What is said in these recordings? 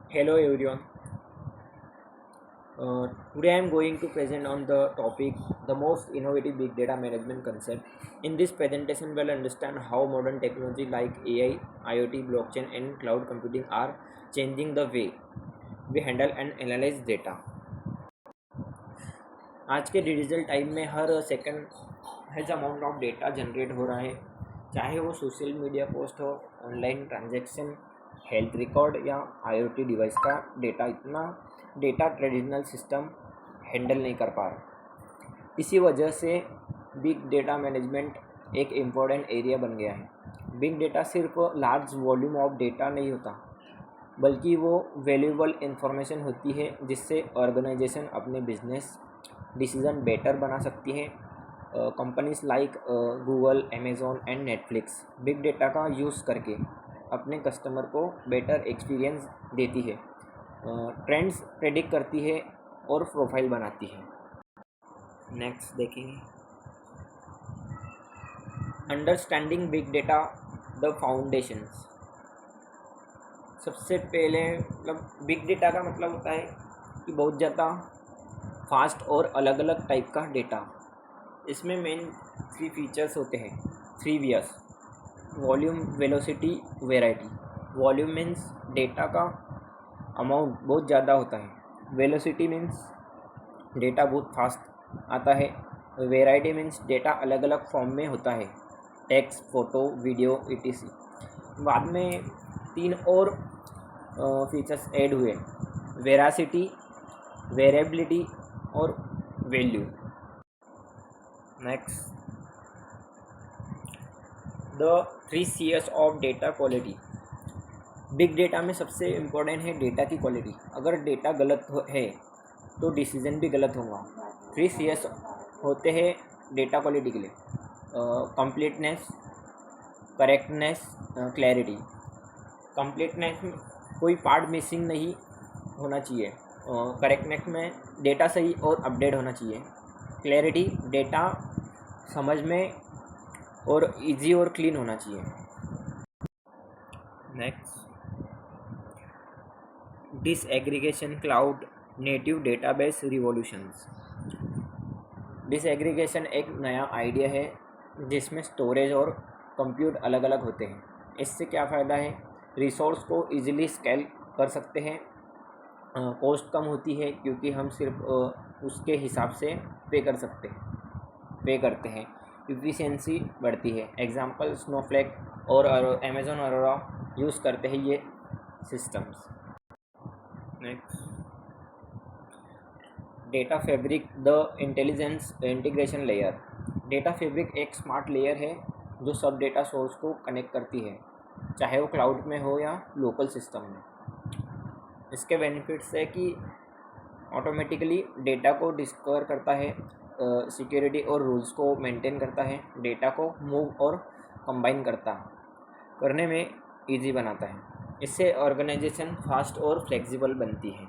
Hello everyone. Today I am going to present on the topic the most innovative big data management concept. In this presentation, we'll understand how modern technology like AI, IoT, blockchain, and cloud computing are changing the way we handle and analyze data. आज के digital time में हर second has amount of data generate हो रहा है, चाहे वो social media post हो, ऑनलाइन ट्रांजैक्शन, हेल्थ रिकॉर्ड या आईओटी डिवाइस का डेटा। इतना डेटा ट्रेडिशनल सिस्टम हैंडल नहीं कर पा रहा। इसी वजह से बिग डेटा मैनेजमेंट एक इम्पॉर्टेंट एरिया बन गया है। बिग डेटा सिर्फ लार्ज वॉल्यूम ऑफ डेटा नहीं होता, बल्कि वो वैल्यूएबल इंफॉर्मेशन होती है जिससे ऑर्गेनाइजेशन अपने बिजनेस डिसीजन बेटर बना सकती है। Companies like Google, Amazon and Netflix big data का यूज़ करके अपने कस्टमर को बेटर एक्सपीरियंस देती है, ट्रेंड्स प्रेडिक्ट करती है और प्रोफाइल बनाती है। नेक्स्ट देखेंगे understanding big data the foundations. सबसे पहले बिग डेटा का मतलब होता है कि बहुत ज़्यादा फास्ट और अलग अलग टाइप का डेटा। इसमें मेन थ्री फीचर्स होते हैं, three Vs: volume, velocity, variety. Volume means data का अमाउंट बहुत ज़्यादा होता है। वेलोसिटी मीन्स डेटा बहुत फास्ट आता है। वेराइटी मीन्स डेटा अलग अलग फॉर्म में होता है, टेक्स्ट, फोटो, वीडियो, ईटीसी। बाद में तीन और फीचर्स ऐड हुए: वेरासिटी, वेरिएबिलिटी और value. Next, the three CS of data quality. Big data में सबसे इम्पोर्टेंट है डेटा की क्वालिटी। अगर डेटा गलत है तो डिसीजन भी गलत होगा। थ्री सीएस होते हैं डेटा क्वालिटी के लिए: कंप्लीटनेस, करेक्टनेस, क्लैरिटी। कंप्लीटनेस में कोई पार्ट मिसिंग नहीं होना चाहिए। करेक्टनेस में डेटा सही और अपडेट होना चाहिए। क्लैरिटी, डेटा समझ में और इजी और क्लीन होना चाहिए। Next, disaggregation, cloud native database revolutions. Disaggregation एक नया आइडिया है जिसमें स्टोरेज और कंप्यूट अलग अलग होते हैं। इससे क्या फ़ायदा है? रिसोर्स को इजीली स्केल कर सकते हैं, कॉस्ट कम होती है क्योंकि हम सिर्फ उसके हिसाब से पे करते हैं। इफ़िशियंसी बढ़ती है। एग्जांपल, स्नोफ्लेक और अमेज़न अरोरा यूज़ करते हैं ये systems. Next, data fabric the intelligence integration layer. Data fabric एक स्मार्ट लेयर है जो सब डेटा सोर्स को कनेक्ट करती है, चाहे वो क्लाउड में हो या लोकल सिस्टम में। इसके बेनिफिट्स है कि ऑटोमेटिकली डेटा को डिस्कवर करता है, सिक्योरिटी और रूल्स को मेंटेन करता है, डेटा को मूव और कंबाइन करने में इजी बनाता है। इससे ऑर्गेनाइजेशन फास्ट और फ्लेक्सिबल बनती है।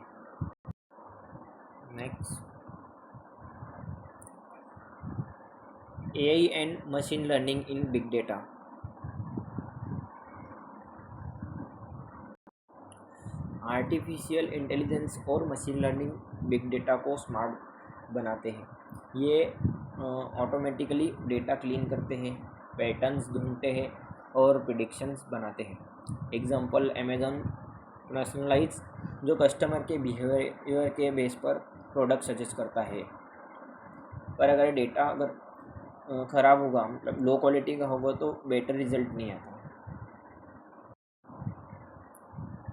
Next, AI and machine learning in big data. Artificial intelligence और मशीन लर्निंग बिग डेटा को स्मार्ट बनाते हैं। ये ऑटोमेटिकली डेटा क्लीन करते हैं, पैटर्न्स ढूंढते हैं और प्रिडिक्शंस बनाते हैं। एग्जांपल, अमेज़न पर्सनलाइज जो कस्टमर के बिहेवियर के बेस पर प्रोडक्ट सजेस्ट करता है। पर अगर डेटा ख़राब होगा, मतलब लो क्वालिटी का होगा, तो बेटर रिजल्ट नहीं आता।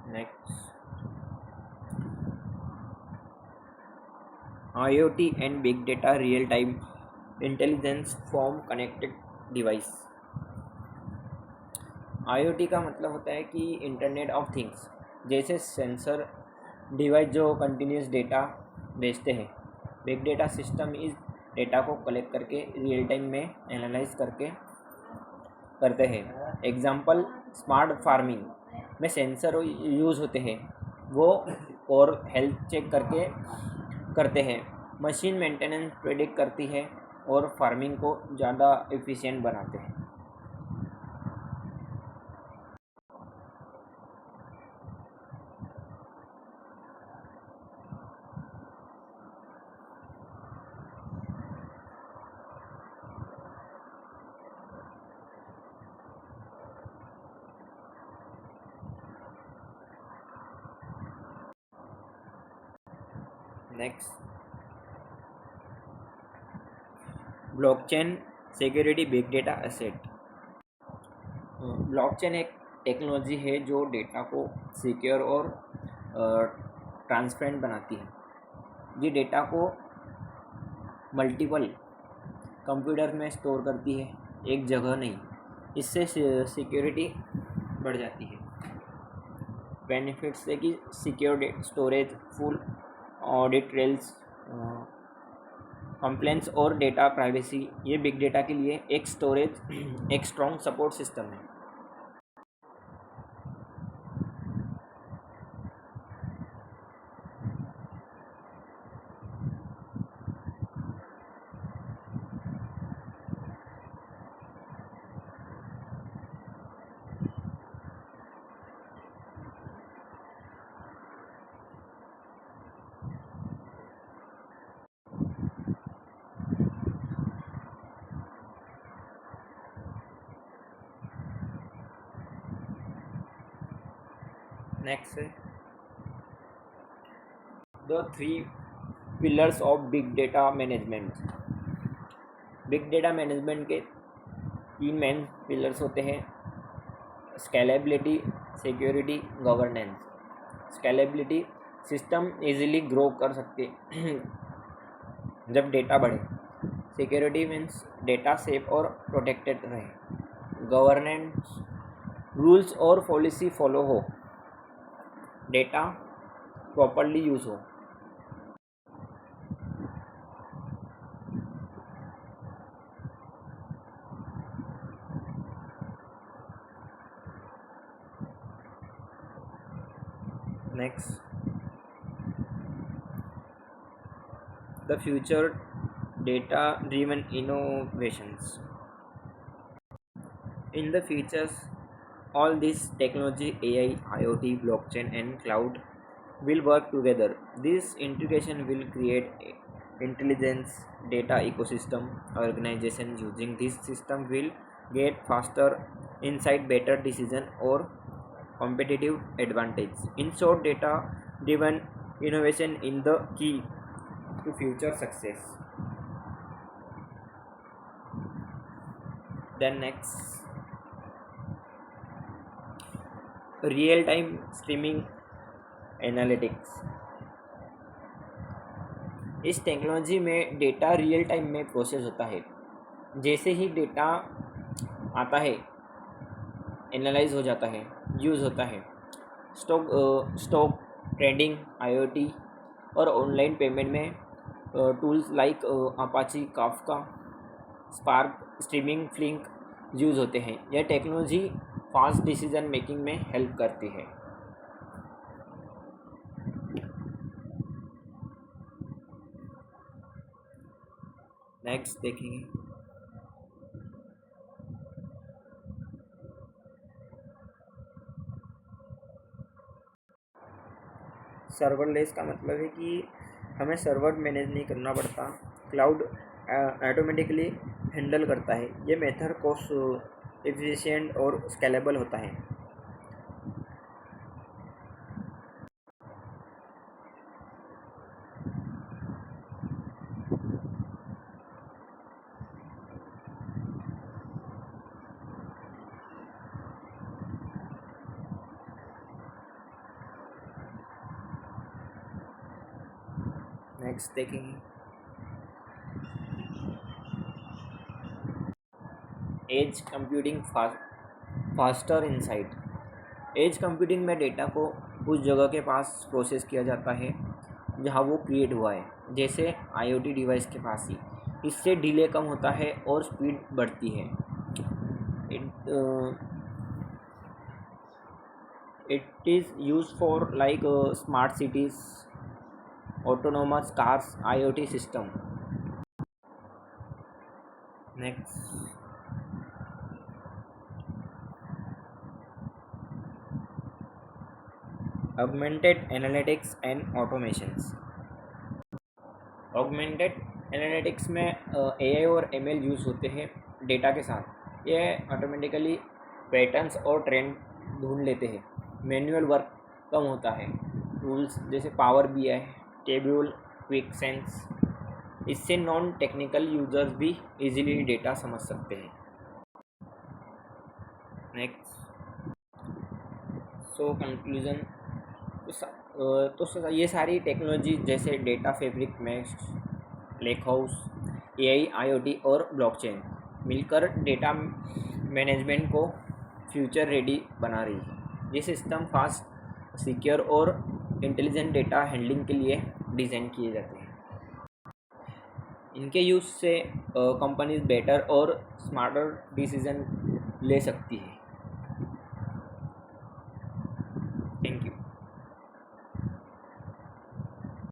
Next, IoT and big data real time intelligence from connected device. IoT का मतलब होता है कि इंटरनेट ऑफ थिंग्स, जैसे सेंसर डिवाइस जो कंटिन्यूस डेटा भेजते हैं। बिग डेटा सिस्टम इस डेटा को कलेक्ट करके रियल टाइम में एनालाइज करते हैं। एग्जांपल, स्मार्ट फार्मिंग में सेंसर यूज़ होते हैं, वो और हेल्थ चेक करते हैं। मशीन मेंटेनेंस प्रेडिक्ट करती है और फार्मिंग को ज़्यादा एफिशिएंट बनाते हैं। Next, blockchain security big data asset. Blockchain एक टेक्नोलॉजी है जो डेटा को सिक्योर और ट्रांसपेरेंट बनाती है। ये डेटा को मल्टीपल कंप्यूटर में स्टोर करती है, एक जगह नहीं। इससे सिक्योरिटी बढ़ जाती है। बेनिफिट्स है कि secure storage, full audit trails, complaints और डेटा प्राइवेसी। ये बिग डेटा के लिए एक स्टोरेज एक स्ट्रॉन्ग सपोर्ट सिस्टम है। नेक्स्ट है the 3 pillars of big data management. Big data management के 3 मेन पिलर्स होते हैं: scalability, security, governance. Scalability, system easily grow कर सकते जब डेटा बढ़े। सिक्योरिटी मीन्स डेटा सेफ और प्रोटेक्टेड रहे। गवर्नेंस, रूल्स और पॉलिसी फॉलो हो, डेटा प्रॉपरली यूज़ हो। Next, the future data driven innovations. In the futures, all this technology, AI, IoT, blockchain and cloud will work together. This integration will create intelligence data ecosystem. Organization using this system will get faster insight, better decision or competitive advantage. In short, data driven innovation in the key to future success. Then next, real time streaming analytics. इस technology में data real time में process होता है। जैसे ही data आता है, analyse हो जाता है, यूज़ होता है। स्टॉक ट्रेडिंग, आईओटी और ऑनलाइन पेमेंट में tools like Apache, Kafka, Spark, streaming, Flink use होते हैं। यह टेक्नोलॉजी फास्ट डिसीजन मेकिंग में हेल्प करती है। नेक्स्ट देखेंगे, सर्वरलेस का मतलब है कि हमें सर्वर मैनेज नहीं करना पड़ता, क्लाउड ऑटोमेटिकली हैंडल करता है। ये मेथड कॉस्ट एफिशिएंट और स्केलेबल होता है। नेक्स्ट देखेंगे, edge computing faster insight. Edge computing में डेटा को उस जगह के पास प्रोसेस किया जाता है जहाँ वो क्रिएट हुआ है, जैसे आईओटी डिवाइस के पास ही। इससे डिले कम होता है और स्पीड बढ़ती है। It is use for like smart cities, autonomous cars, IoT system. Next, augmented analytics and automations. Augmented analytics में एआई और एमएल यूज़ होते हैं डेटा के साथ। ये ऑटोमेटिकली पैटर्न्स और ट्रेंड ढूंढ लेते हैं। मैनुअल वर्क कम होता है। टूल्स जैसे power BI, tubule quick sense. इससे नॉन टेक्निकल यूजर्स भी इजीली डेटा समझ सकते हैं। नेक्स्ट, सो कंक्लूजन, ये सारी टेक्नोलॉजी जैसे data fabric, mesh, lake house, AI, IoT और ब्लॉकचेन मिलकर डेटा मैनेजमेंट को फ्यूचर रेडी बना रही है। ये सिस्टम फास्ट, सिक्योर और इंटेलिजेंट डेटा हैंडलिंग के लिए डिज़ाइन किए जाते हैं। इनके यूज़ से कंपनीज बेटर और स्मार्टर डिसीजन ले सकती है।